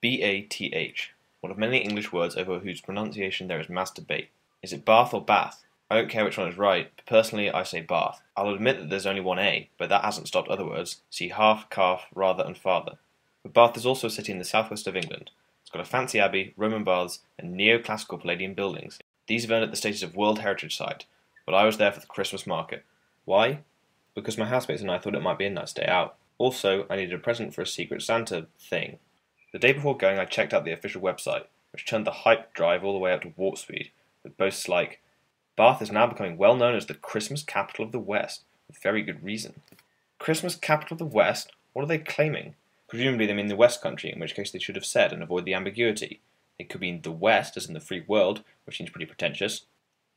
B-A-T-H, one of many English words over whose pronunciation there is mass debate. Is it Bath or Bath? I don't care which one is right, but personally I say Bath. I'll admit that there's only one A, but that hasn't stopped other words. See half, calf, rather and farther. But Bath is also a city in the southwest of England. It's got a fancy abbey, Roman baths, and neoclassical Palladian buildings. These have earned it the status of World Heritage Site, but I was there for the Christmas market. Why? Because my housemates and I thought it might be a nice day out. Also, I needed a present for a Secret Santa thing. The day before going, I checked out the official website, which turned the hype drive all the way up to warp speed, with boasts like, Bath is now becoming well known as the Christmas capital of the West, with very good reason. Christmas capital of the West? What are they claiming? Presumably they mean the West Country, in which case they should have said and avoid the ambiguity. It could mean the West, as in the free world, which seems pretty pretentious.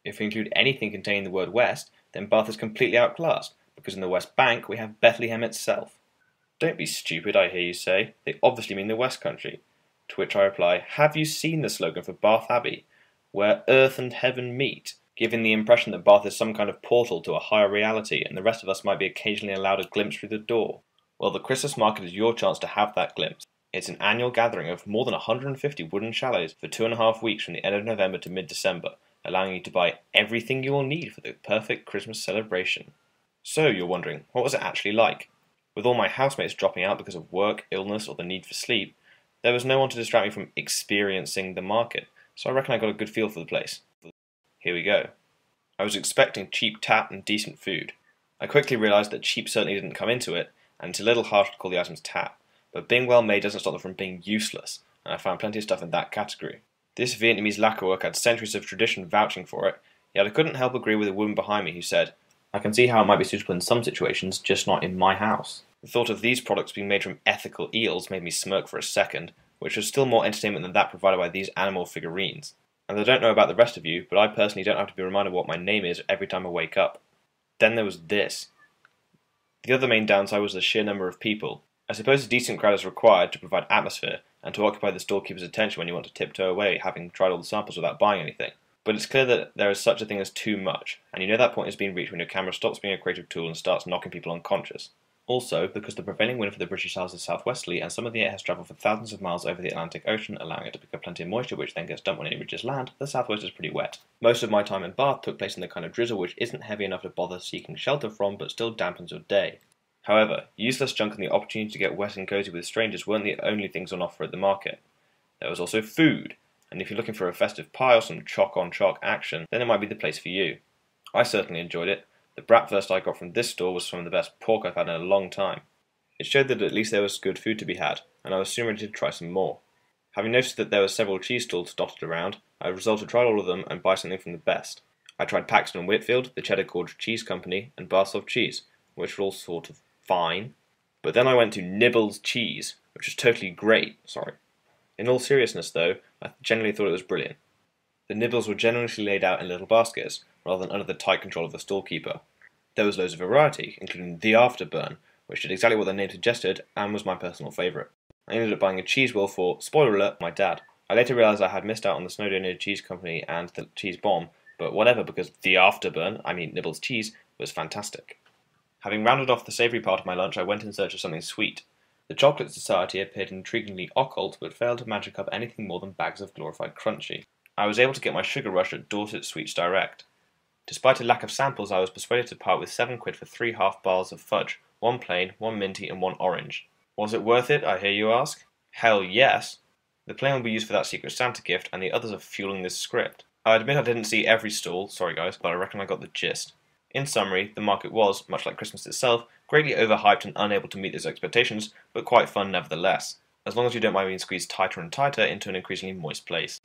If we include anything containing the word West, then Bath is completely outclassed, because in the West Bank we have Bethlehem itself. Don't be stupid, I hear you say. They obviously mean the West Country. To which I reply, have you seen the slogan for Bath Abbey? Where earth and heaven meet, giving the impression that Bath is some kind of portal to a higher reality, and the rest of us might be occasionally allowed a glimpse through the door. Well, the Christmas market is your chance to have that glimpse. It's an annual gathering of more than 150 wooden chalets for 2.5 weeks from the end of November to mid-December, allowing you to buy everything you will need for the perfect Christmas celebration. So, you're wondering, what was it actually like? With all my housemates dropping out because of work, illness, or the need for sleep, there was no one to distract me from experiencing the market, so I reckon I got a good feel for the place. Here we go. I was expecting cheap tap and decent food. I quickly realised that cheap certainly didn't come into it, and it's a little harsh to call the items tap, but being well made doesn't stop them from being useless, and I found plenty of stuff in that category. This Vietnamese lacquerwork had centuries of tradition vouching for it, yet I couldn't help agree with the woman behind me who said, I can see how it might be suitable in some situations, just not in my house. The thought of these products being made from ethical eels made me smirk for a second, which was still more entertainment than that provided by these animal figurines. And I don't know about the rest of you, but I personally don't have to be reminded what my name is every time I wake up. Then there was this. The other main downside was the sheer number of people. I suppose a decent crowd is required to provide atmosphere, and to occupy the storekeeper's attention when you want to tiptoe away, having tried all the samples without buying anything. But it's clear that there is such a thing as too much, and you know that point has been reached when your camera stops being a creative tool and starts knocking people unconscious. Also, because the prevailing wind for the British Isles is southwesterly, and some of the air has travelled for thousands of miles over the Atlantic Ocean, allowing it to pick up plenty of moisture which then gets dumped when it reaches land, the southwest is pretty wet. Most of my time in Bath took place in the kind of drizzle which isn't heavy enough to bother seeking shelter from, but still dampens your day. However, useless junk and the opportunity to get wet and cozy with strangers weren't the only things on offer at the market. There was also food, and if you're looking for a festive pie or some chock-on-chock action, then it might be the place for you. I certainly enjoyed it. The bratwurst I got from this store was some of the best pork I've had in a long time. It showed that at least there was good food to be had, and I was soon ready to try some more. Having noticed that there were several cheese stalls dotted around, I resolved to try all of them and buy something from the best. I tried Paxton and Whitfield, the Cheddar Gorge Cheese Company, and Bar Soft Cheese, which were all sort of fine. But then I went to Nibbles Cheese, which was totally great, In all seriousness though, I generally thought it was brilliant. The nibbles were generously laid out in little baskets, rather than under the tight control of the storekeeper. There was loads of variety, including the Afterburn, which did exactly what the name suggested, and was my personal favourite. I ended up buying a cheese wheel for, spoiler alert, my dad. I later realised I had missed out on the Snowdonia Cheese Company and the Cheese Bomb, but whatever, because the Afterburn, Nibbles Cheese, was fantastic. Having rounded off the savoury part of my lunch, I went in search of something sweet. The Chocolate Society appeared intriguingly occult, but failed to magic up anything more than bags of glorified crunchy. I was able to get my sugar rush at Dorset Sweets Direct. Despite a lack of samples, I was persuaded to part with £7 for 3 half bars of fudge, 1 plain, 1 minty and 1 orange. Was it worth it, I hear you ask? Hell yes! The plain will be used for that Secret Santa gift, and the others are fueling this script. I admit I didn't see every stall, sorry guys, but I reckon I got the gist. In summary, the market was, much like Christmas itself, greatly overhyped and unable to meet those expectations, but quite fun nevertheless, as long as you don't mind being squeezed tighter and tighter into an increasingly moist place.